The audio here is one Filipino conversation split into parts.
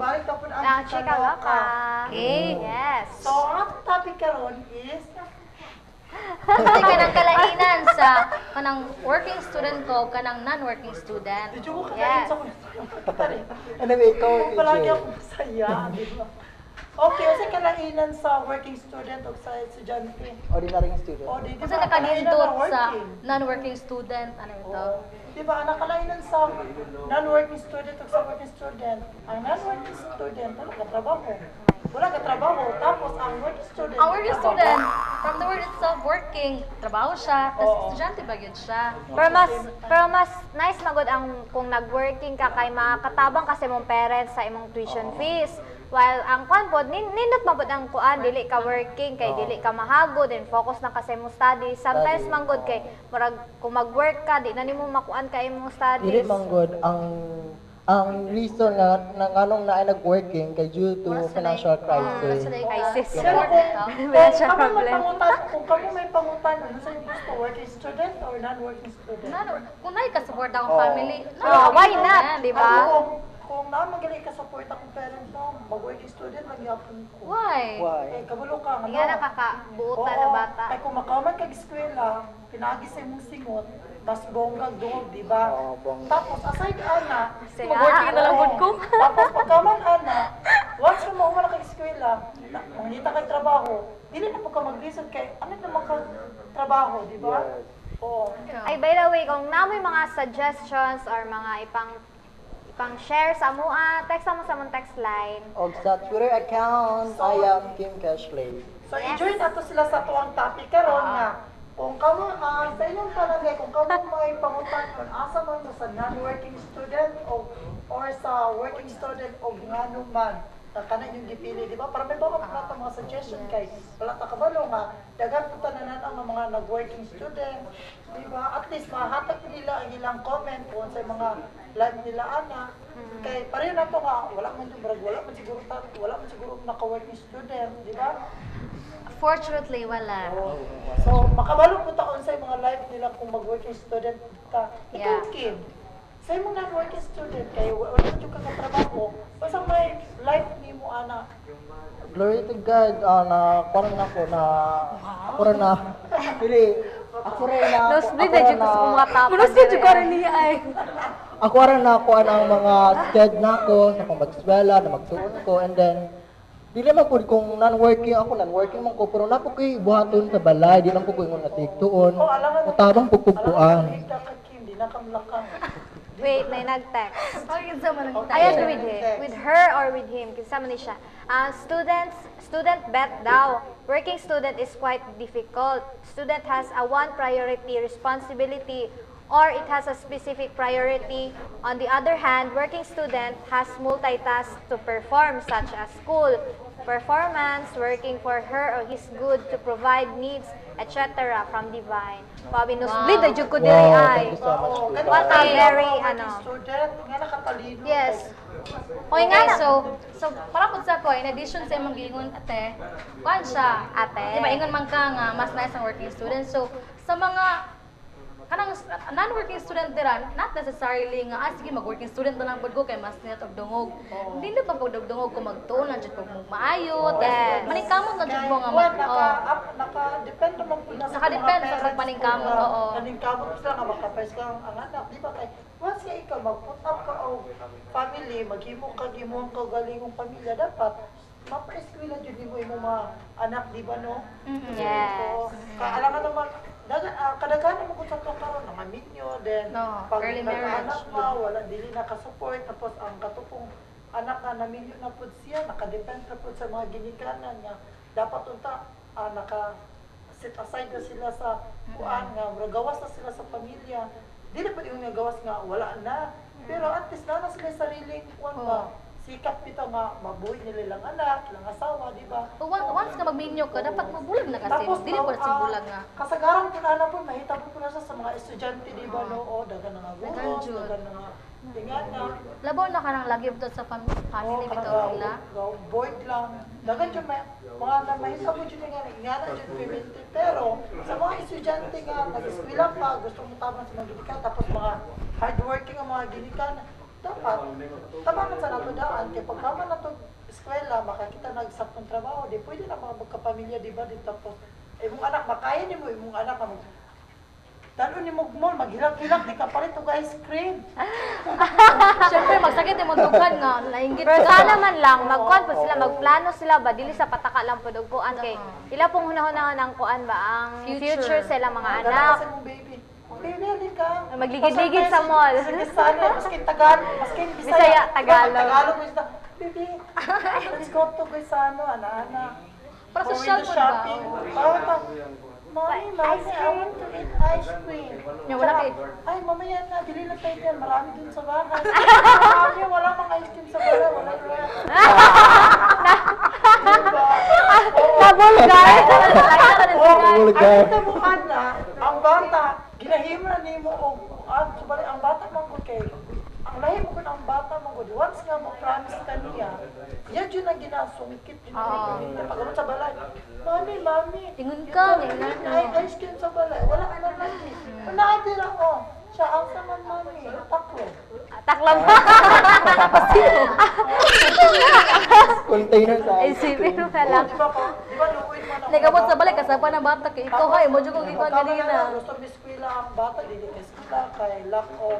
balik ka po na Ang chika ka. Okay. Yes. So, ang ating topic karon is Kasi kanang kalainan sa kanang working student ko, kanang non-working student. Did you Yes. sa kuya? Anyway, ikaw, Kung palagi EJ. ako masaya, di ba? Okay, kasi kalainan sa working student o sa estudyante. Ordinary student. O, di Kasi ba? Kalainan nakanindot na sa working. non-working student, ano ito? Di ba, nakalainan sa non-working student o sa working student. Ang non-working student, wala ka trabaho. Wala ka trabaho. Tapos, ang working student. Ang working trabaho. student, from the word itself, working, trabaho siya, tapos Oo. estudyante ba yun siya? Pero mas nice magod ang kung nag-working ka kay makakatabang kasi mong parents sa imong tuition fees. While ang kuan pod nindot man pod ang kuan dili ka working kay dili ka mahagod and focus na kasi mo study. Sometimes Study. manggod kay murag kung mag-work ka di na nimo makuan kay imong Dili studies. man good ang reason nga nang anong na ay nag-working kay due to financial crisis. Crisis. Pero Financial kung kamo may problem. pangutan, kung kamo may pangutan, ano sa yung gusto, working student or non-working student? Kung nai-support akong Oo. family, Oh, why not, di ba? Kung na magaling ka support akong parents mo, mag-working student, magyapon ko. Why? Why? Eh, kabulo ka, Nga nakakabuutan na bata. Kaya kung makaman kag-eskwela, pinagis sa imong singot, mas bonggang dungog, di ba? Oo, bongga. Tapos, aside ana, Mag-working na lang oo. ko. Tapos, pagkaman ana, once ka maumana kag-eskwela, mangita kag trabaho, dili na po ka mag-listen kay, ano naman kag trabaho, di ba? Yes. Oo. Ay, by the way, kung namoy mga suggestions or mga ipang share sa mua, text mo sa mong text line. Og sa Twitter account, I am Kim Cashley. So, i-join nato sila sa tuwang topic karon nga. Kung kamo, sa inyong palagay, kung kamo may pangutan, kung asa man mo sa non-working student or sa working student o ngano man, na kanan yung gipili, di ba? Para may bawa pa nato mga suggestion kay wala ta kabalo nga, dagan po tananan ang mga nag-working student, di ba? At least mahatag nila ang ilang comment kung sa mga live nila ana. Kay pareho na to nga, wala man siguro naka-working student, di ba? Fortunately, wala. So, makabalo po taon sa mga life nila kung mag-working student ka. Ikaw, Yeah. Kim, sa imong non-working student, kayo wala yung kakatrabaho, basta may life ni mo, ana. Glory to God, na parang ako rin na, pili, ako rin na, Nosebleed na dyan ko sa mga tapan. ako rin na ako ang mga sked na ako, sa kung mag-eskwela, na magtuon ko, and then, dili man po kung non-working man ko, pero napo ko'y buhaton sa balay, di lang po ko yung natigtuon, matabang pagpupuan. Alam ka, Kim, di na kamlakang. Wait, may nag-text. Bakit sa manang Ayan, with her or with him, kasama ni siya. Student bet daw, working student is quite difficult. Student has a one priority responsibility or it has a specific priority. On the other hand, working student has multitask to perform such as school, performance, working for her or his good to provide needs, etc. from divine. Pabi nosebleed, na jud ko diri Wow, ay. thank you so much. Oo, po. ganun What a tayo, very, mga working ano. student, nga nakatalino. Yes. Okay, nga na. so para po sa ko, in addition sa imong giingon ate, kuan siya, Ate. Di ba, ingon man ka nga, mas nice ang working student. So, sa mga kanang non-working student dira, not necessarily nga, sige, mag-working student na lang po ko, kay mas niyat og dungog. Hindi na pa po dungog kung magtuon lang dyan po maayot. Yes. Maningkamot na dyan po nga Well, oh. naka-depende mo po na sa Naka-depende mga sa parents pagpaningkamot, kung, oo. paningkamot mo sila nga makapais ka ang anak. Di ba kay, once nga ikaw mag-put up ka o family, maghimo ka, gimuhang ka galingong pamilya, dapat mapa-eskwela dyan mo yung mga anak, di ba no? Yes. So, kaalangan naman, kadaghanan mo kung sa ito karon na maminyo, then No, pag early marriage. nag-anak na, wala, dili nakasupport, tapos ang katupong anak na naminyo na po siya, nakadepend na po sa mga ginikanan nga, dapat unta, naka-set aside na sila sa kuan nga, gawas na sila sa pamilya, dili pa yung gawas nga, wala na, pero at least na sila sariling kuan ba, sikap bitaw nga mabuhay nila lang anak, lang asawa, di ba? So, once ka magminyo ka, dapat mabulag na kasi. Dili po si bulag nga. kasagaran po na po, mahita po na sa mga estudyante, di ba, no? O, dagan na nga Dagan buhos, jud. dagan na nga tingan na. Labaw na ka nang lagi ito sa family bitaw nila. Board lang. Dagan dyan, mga na mahita mo dyan nga, ingana dyan piminti. Pero, sa mga estudyante nga, nag-eskwela pa, gusto mo tamang sa mga ginikan, tapos mga hardworking ang mga ginikan, dapat tabangan sa nato daan kay pagkama nato eskwela makakita nagsaktong trabaho di pwede na mga magkapamilya di ba di tapos imong anak makaya nimo imong anak na mag Dalo ni Mugmol, maghilak-hilak, di ka pa rin ito ice cream. Siyempre, magsakit yung muntukan nga, nainggit Pero ka. sana man lang, magkuhan po sila, magplano sila ba, dili sa pataka lang po kuan kay ila pong hunahunahon ang kuan ba, ang future sa ilang mga anak. Dala kasi mong baby. Baby, halika ka. Magligid-ligid sa mall. Sige, sana, maskin Tagalog, maskin Bisaya, Bisaya. Tagalog. Tagalog, Bisaya. Baby, let's go to Guisano, ana-ana. Para Going social to food shopping. ba? Mommy, Mommy, I want to eat ice cream. Yung wala kay- Ay, mamaya na, bili lang tayo dyan. Marami dun sa bahay. Mami, wala mang ice cream sa bahay. Wala rin. Nabulgar. Vulgar. Ang tabuhan na, ang bata, ginahimo na ni mo, subali, ang bata mong kay, ang lahim ko ang bata mong once nga mo promise ka niya, yan yun ang ginasumikit, yun ang pagkaroon sa balay. Mami, mami, Tingun ka, ay, ice cream sa balay, wala ka na lagi. Naatira ko, siya ang saman mami, taklo. Taklam pa. Container sa ice Isipin cream. mo ka lang. Di ba po? Di ba lukuin mo na Nagabot sa balik, kasapa na bata kay ikaw, hay, mo dyan kong ikaw ganina. Gusto mo eskwela ang bata, dili ka eskwela kay lack of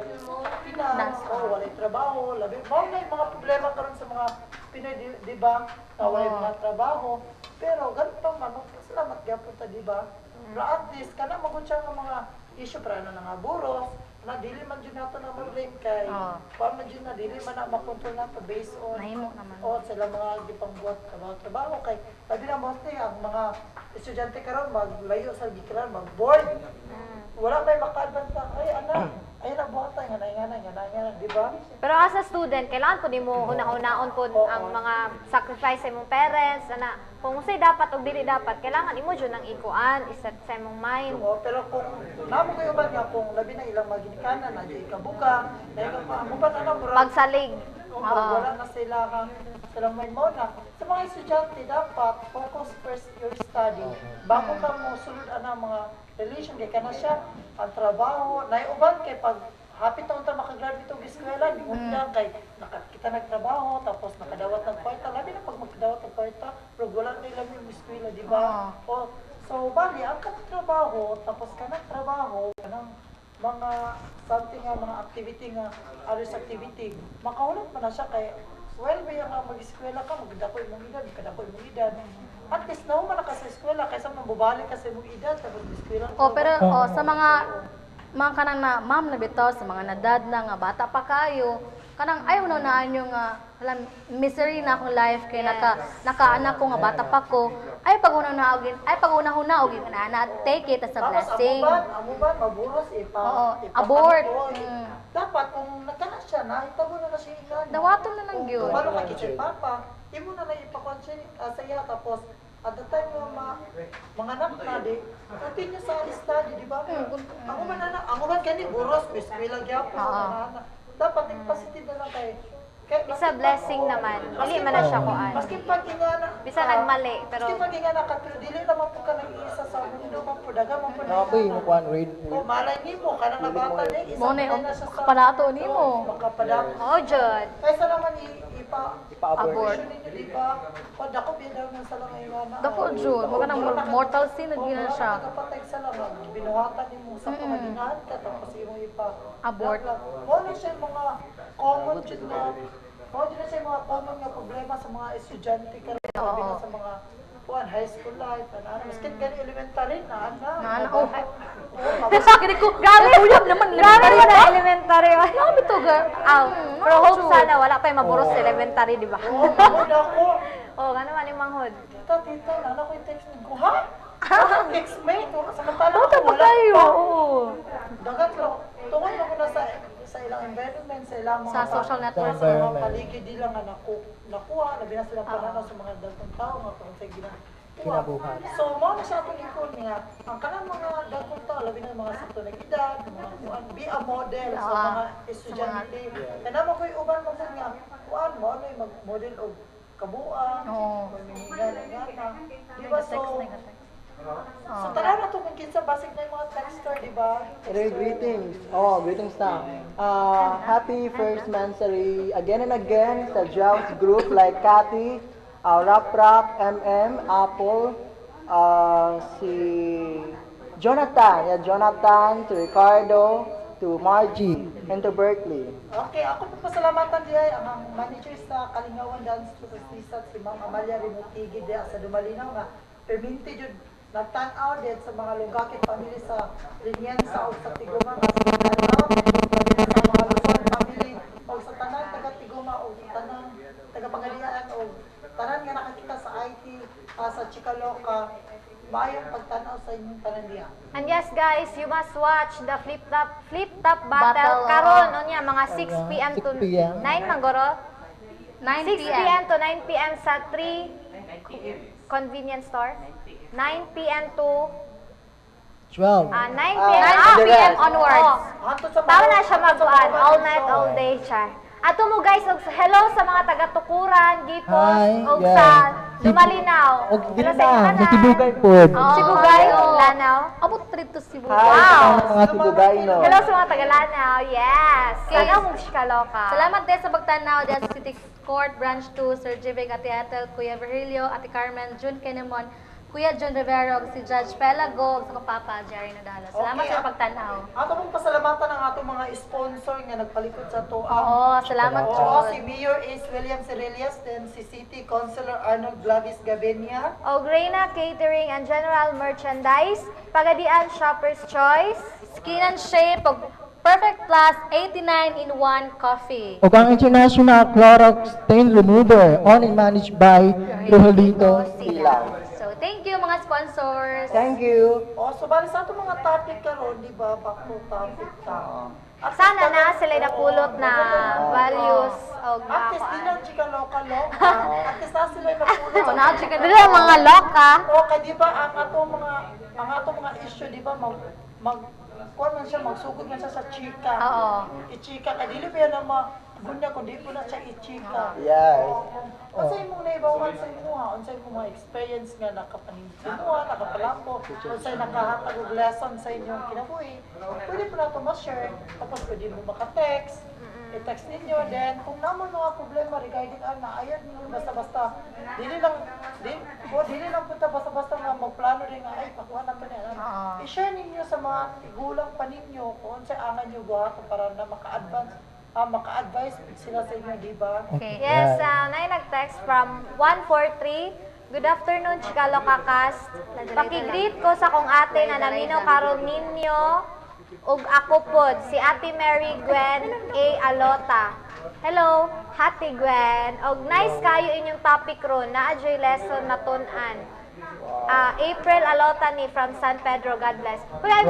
finance, o walay trabaho, labi. Mga may mga problema karon sa mga Pinoy, di ba? Na walay mga trabaho. Pero ganito man, salamat gyapon ta, di ba? Pero at least, kana magod siya ng mga issue para na nga buros, na dili man dyan nato na mag-blame kay, pa man dyan na, dili man na makontrol nato based on Nahimo naman. o sila mga gipangbuhat trabaho kay sabi na mostly ang mga estudyante karon maglayo sa gikaran mag-board. Wala may makaadvanta ay anak ay nabuhatan nga na di ba? Pero as a student, kailangan po nimo hunahunahon po ang mga sacrifice sa imong parents, ana. Kung say dapat o dili dapat, kailangan imo jud nang ikuan, iset sa imong mind. Oo, pero kung namo kayo ba nga kung labi na ilang maginikanan na di kabuka, na ilang mo ba na mura Pagsalig. wala na sila kang silang mind mo na sa mga estudyante dapat focus first your study bago ka mo sulod ana mga relation kay kana siya ang trabaho naiuban kay pag hapit taon ta makagraduate og eskwela di mo kay kita nagtrabaho tapos nakadawat ng kwarta labi na pag magdawat ng kwarta pero wala na ilang yung eskwela di ba o so bali ang trabaho tapos kana trabaho kanang mga something nga mga activity nga others activity makahulog man na siya kay well ba yung mag-eskwela ka magdakoy mong edad kadakoy mong edad at least na man ka sa eskwela kaysa mabubalik ka sa mong edad sa mag-eskwela Pero sa mga kanang na ma'am na bitaw, sa mga nadad na nga bata pa kayo, kanang ayaw na naan yung alam, misery na akong life kay naka-anak ko nga bata pa ko. Ay pag-una-huna-ugin na take it as a blessing. Amuban, maburos, Oo, abort. Dapat kung nagkana siya na, itabo na siya ilan. Dawaton na lang yun. Kung ka kitchen papa, imo na lang ipakonsyon sa iya, tapos at the time mo mga anak na di, continue sa study, di ba? Ako man kani buros, eskwela gyapon. Dapat positive na lang kay It's a blessing naman. Dili man na siya kuan. Maski pag ingana. Bisa nagmali, pero Maski pag ingana ka, dili naman po ka nag-iisa sa mundo man po, daga man po na. Nakapoy mo kuan grade. O malay nimo, kanang nabata niya, isa Mo na pa na siya sa... kapalato nimo. Makapadato. oh jud. Kaysa naman Ipa-abort. ninyo, di ba? O dako bidaw ng salang ingana. Dako jud, mo kanang mortal sin na gina siya. Nakapatay sa lang, binuhatan nimo sa pamaginahan ka, tapos imong Abort. Mo na siya mga common jud na mo din siya mga common nga problema sa mga estudyante karon sabi na sa mga high school life ano miskin gani elementary na Kaya ko, uyab naman Grabe elementary mo na pa. elementary. Grabe to ga. Pero hope sana wala pa yung maburos sa elementary, di ba? Oo, manood ako. Oh, nga naman yung manghod. Tita, nana ko yung text ko, ha? Ex-mate, samantala Bata ako, pa wala kayo. pa. Oo. Dagat lang. Tungan ako na sa ilang environment, sa ilang mga Sa social network. sa mga paligid nila nga nakuha, labi na silang pananaw sa mga dagkong tao nga kung sa Kinabuhat. So, mo na siya itong ikon niya. Ang kanang mga dagkong tao, labi na mga sakto na edad, mga kuan, be a model sa mga estudyante. Kaya naman ko yung uban mo nga, kuan mo, ano yung mag-model o kabuan, Oo. nga. Di ba so, So, tanaw na ito kung kinsa basic na yung mga texter, di ba? Hey, greetings. Oh, greetings na. Happy first Mansary again and again sa Jaws group like Cathy, Rap Rap, MM, Apple, si Jonathan, to Ricardo, to Margie, and to Berkeley. Okay, ako po pasalamatan diya ang manager sa Kalingawan Dance Studio si Ma'am Amalia Rimutigi diya sa Dumalinaw nga perminti jud nagtan-aw diya sa mga lugakit family sa Liniensa o sa Tiguma nga sa Kalingawan sa mga Luzon family o sa tanan taga Tiguma o tanan taga Pangalinan o tanan nga nakakita sa IT sa Chicaloca maayong pagtanaw sa inyong tanan diya. And yes guys, you must watch the flip top battle Battle, karon unya mga 6 p.m. to 6 p.m. 9 man goro. 9 6 p.m. to 9 p.m. sa 3 convenience store. 9 p.m. to 12. 9 p.m. 9 p.m. onwards. Hantod sa Tawa na siya mag-uan, all night, all day siya. Ato mo guys, og hello sa mga taga-Tukuran, Gipos, Hi, og yeah. sa Dumalinaw. Og Hello dili sa inyo na, tanan. sa Tibugay po. Sibugay, Oo. Lanaw. Abot trip to Cebu. Hi, Wow. sa mga Tibugay, no? Hello sa mga taga-Lanaw, yes. Okay. Ano mong Shikaloka? Salamat din sa pagtanaw din sa City Court Branch 2, Sir Jivig, Ate Ethel, Kuya Virgilio, Ate Carmen, June Kenemon, Kuya John Rivero, si Judge Pelago, sa kapapa, Jerry Nadala. Salamat Okay, sa pagtanaw. Ato pong pasalamatan ang atong mga sponsor nga nagpalikod sa to. Oo, salamat Oo, si Jud. Mayor Ace William Cerelias, then si City Councilor Arnold Glavis Gabenia. Og Reina Catering and General Merchandise, Pagadian Shopper's Choice, Skin and Shape, og Perfect Plus 89 in 1 coffee. O ang International Clorox Stain Remover, owned and managed by Rogelito Silaw. So, thank you mga sponsors. Thank you. O, so bali sa atong mga topic karon, di ba, back to topic ta. At sana na sila napulot na values og At least di mga lang chika loka-loka. At least na sila napulot. So, na-chicken Dili mga loka. O, kay di ba ang atong mga issue, di ba, kuwan man siya, magsugod man siya sa chika. Oo. I-chika, kay dili pa yan ang bunya kung di po na siya i-chika. Yes. Unsay imong naibawan sa imuha, unsay imong mga experience nga nakapaningin sa imuha, nakapalambo, unsay nakahatag og lesson sa inyong kinabuhi. Pwede po na ito ma-share, tapos pwede mo maka-text, i-text ninyo, then kung naman mga problema regarding na ayaw ninyo basta-basta, dili lang punta basta-basta nga magplano rin nga, ay, pakuha na ito niya. I-share ninyo sa mga tigulang pa ninyo kung unsay angan nyo buhaton para na maka-advise sila sa inyo, di ba? Okay. Yes, nay nag-text from 143. Good afternoon, Chikaloka Cast. Pakigreet ko sa kong ate na naminaw karon ninyo ug ako pod si Ate Mary Gwen A. Alota. Hello, Ate Gwen. Og nice kayo inyong topic ron na adjoy lesson natun-an. April Alota ni from San Pedro, God bless. Kuya,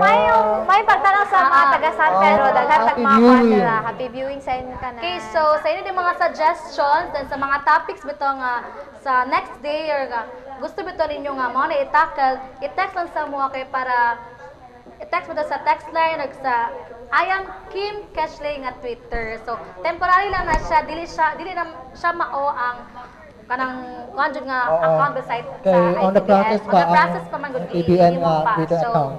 may pagtanong sa mga taga San Pedro, daghan tag happy mga viewing. kanila. Happy viewing sa inyo tanan. Okay, so sa inyo din mga suggestions dan sa mga topics bito nga sa next day or nga gusto bito ninyo nga mo na i-tackle, i-text lang sa mga kay para i-text mo sa text line o sa I am Kim Cashley nga Twitter. So temporary lang na siya, dili na siya mao ang kanang kanjud nga Oo. account beside Kay on the process pa On the process pa man gud ABN i-imo nga pa. Twitter So account.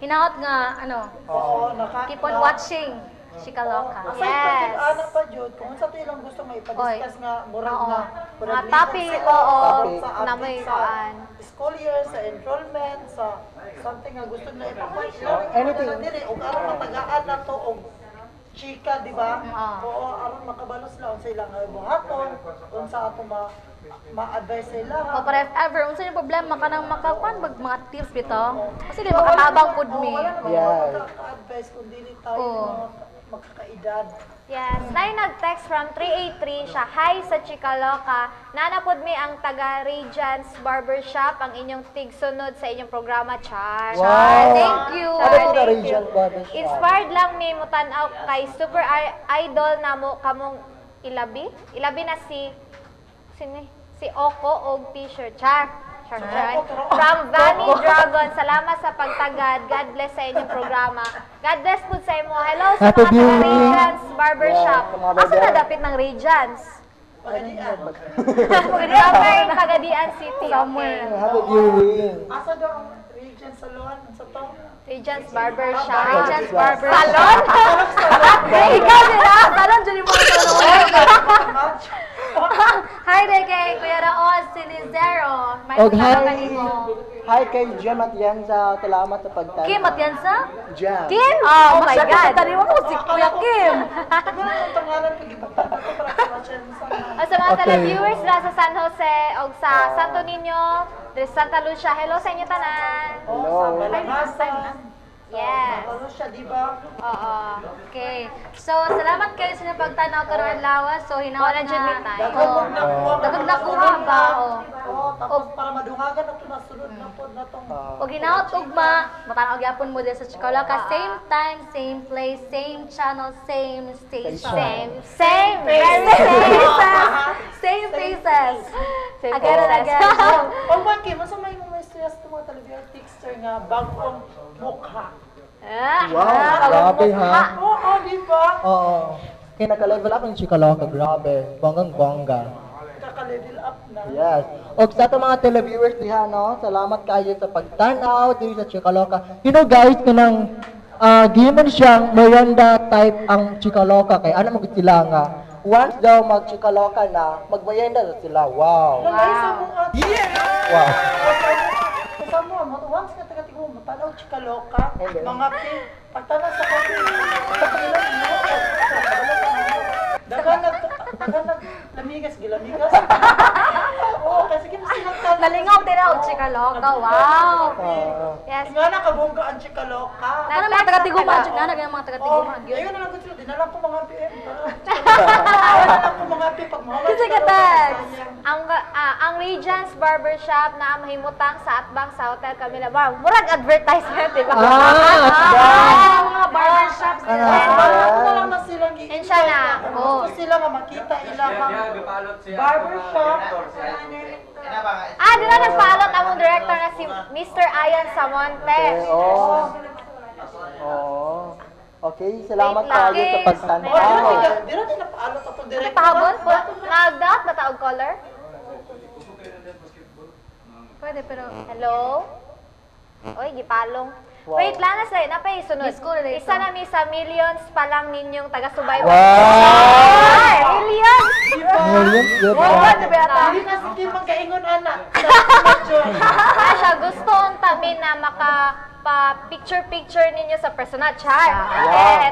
hinaot nga ano, Oo, keep on watching Chikaloka. Aside pa Yes. jud anak pa jud kung sa to ilang gusto nga ipa-discuss nga murag Oo. na Mga topic, oo, na may sa kuan. school year, sa enrollment, sa something nga gusto na ipa-point Anything. diri og aron matagaan na to og chika, di ba? Oo. Oo, aron makabalos lang sa ilang buhaton, unsa ato ma-advise sila. O para if ever, unsa yung problema ka nang makakuan bag mga tips bito? Kasi di makatabang pud mi. Wala na Yes. advice kung dili tayo Oo. magkakaedad. Yes, nay nag-text from 383 siya. Hi sa Chikaloka. Nanapod mi ang taga Regents Barbershop ang inyong tigsunod sa inyong programa, Char. Wow. Thank you. Ano po ka Thank region barbershop? Inspired lang mi mutanaw kay super idol na mo kamong ilabi. Ilabi na si Oko og t-shirt. Char. From Vanny Dragon, salamat sa pagtagad. God bless sa inyong programa. God bless po sa imo. Hello sa Happy mga taga viewing. Regents Barbershop. Yeah, sa mga Asa na barber. dapit ng Regents? Pagadian. Somewhere in Pagadian City. Somewhere. Okay. Have a viewing. Asa daw ang Regent Salon, ano sa to? Regent's Barber Shop. Regent's Barber Salon? Ikaw sila! Talon, dyan mo ito. Match. Hi there kay Kuya Raon Sinizero. May Og kasama hi. kanimo. Hi kay Jem at Yenza. Salamat sa pagtanong. Kim at Yansa? Jem. Kim? Oh my God. Tariwa ko si Kuya Kim. Ano ang tangalan pag ipagtanong ko para sa Regent Salon? O sa mga Okay. televiewers na sa San Jose o sa Santo Niño, sa Santa Lucia, hello sa inyo tanan. Oh, sa Balangasa. Yes. Ano siya, di ba? Oo. Okay. So, salamat kayo sa pagtanaw karon lawas. So, hinawat Wala dyan na. tayo. Dagag na kuha ba? Oo, tapos para madungagan na ito na sunod na po na itong... Pag hinawat ugma, matanaw gyapon mo din sa Chicoloca. Same time, same place, same channel, same station. Same. Very same. Same faces. Same Again and faces. again. Pag Maki, masama yung mga stress ng mga television texter nga bagong mukha. Wow, grabe ha. Oo, di ba? Oo. Kaya naka-level up ng Chicaloca, grabe. Bonggang-bongga. Kaka-level up na. Yes. O sa ato mga televiewers diha, no? Salamat kayo sa pagtanaw dito sa Chicaloca. You know guys, kanang gihimon siyang Miranda type ang Chicaloca kay ano mo sila nga. Once daw mag-Chicaloca na, mag-Miranda na sila. Wow. Lalay sa mga... Wow. Sa mo, once ka taga-tigo, matanaw chikaloka, Okay. mga pi, pagtanaw sa kapi, dagan nag, lamigas, gilamigas. Oo, kasi kaya sinagtan. Nalingaw din ako, Chicoloca. Wow. Yes. Nga na, kabongga ang chikaloka. Ano mga taga-tiguma? Ano mga taga-tiguma? Ayun na lang ko sila, dinala ko mga PM. Dinala ko mga PM, pag mga Kasi katag. Ang Regent's Barbershop na mahimutang sa Atbang sa Hotel Camila Bar. Murag advertisement, di ba? Mga barbershops Ah. Ako na lang na silang Yun siya na. Gusto sila nga makita ilang barbershop. Di na nagpaalot among director na si Mr. Ayan Samonte. Oh. Oh. Okay, salamat Wait lang. kayo sa Oh, pagtanaw. di na din napaalot atong director. Pahabon po, nagdaot ba taog color? Pwede, pero... Hello? Oy, gipalong. Wow. Wait lang na sa'yo, napay sunod. Miss ko na dito. Isa na mi sa millions pa lang ninyong taga-subaybay. Wow! Millions! Millions, yun. Wala, di ba yata? Hindi na sige magkaingon anak. Sa Asya, gusto unta mi na picture ninyo sa personal char.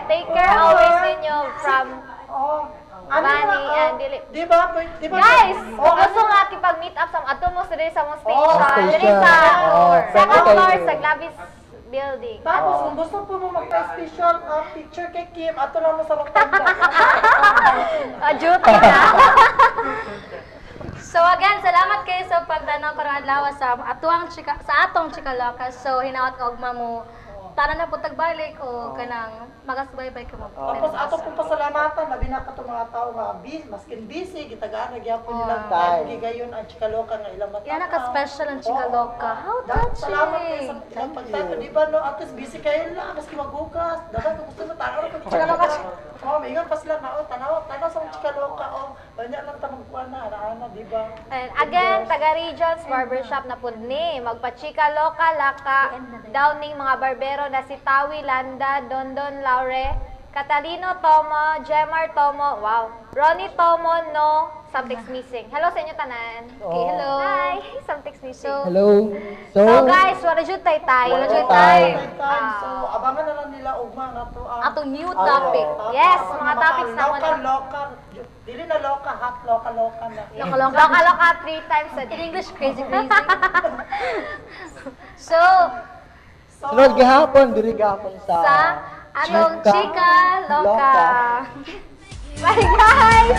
Take care always ninyo from Bunny and Dilip. Di ba? Di ba? Guys, Oh, kung gusto nga kipag-meet up sa ato mo sa diri sa mong station, station. diri sa Oh, second pwede floor kayo. sa Glavis building. Tapos kung gusto po mo magpa-special picture kay Kim, ato lang mo sa Rotunda. Duty na. So again, salamat kayo sa pagtanaw karong adlaw sa atong Chicaloca. So hinawat ko ugma mo tara na po tagbalik o kanang magasubaybay ka mo. Tapos ato pong pasalamatan, labi na ka itong mga tao nga maskin busy, gitagaan na gyapon nilang Time. time. Gayon ang Chicaloca nga ilang matakaw. Yan naka-special ang Chicaloca. How Salamat kayo sa touching! ilang pagtato. Di ba no, at least busy kayo lang, maski maghugas. Dapat kung gusto mo, tanaw na Chicaloca. Oh, may ingat pa sila nga, tanaw sa Chicaloca. Banyak lang tamagpuan na, ana, di ba? And again, taga Regent's Barbershop na pud ni magpachika loka laka downing mga barbero na si Tawi Landa, Dondon Laure, Catalino Tomo, Jemar Tomo, wow, Ronnie Tomo, no, something's missing. Hello sa inyo tanan. Okay, hello. Hi, something's missing. Hello. So guys, wala jud tay tay. Wala jud tay. Time. So, abangan na lang nila ugma nga to ang Atong new topic. Yes, mga topics na local. Dili na local, hot local na. Loka 3 times a In day. English, crazy. So, Sunod gihapon, diri gihapon sa sa atong Chicaloca. Loca. Bye guys!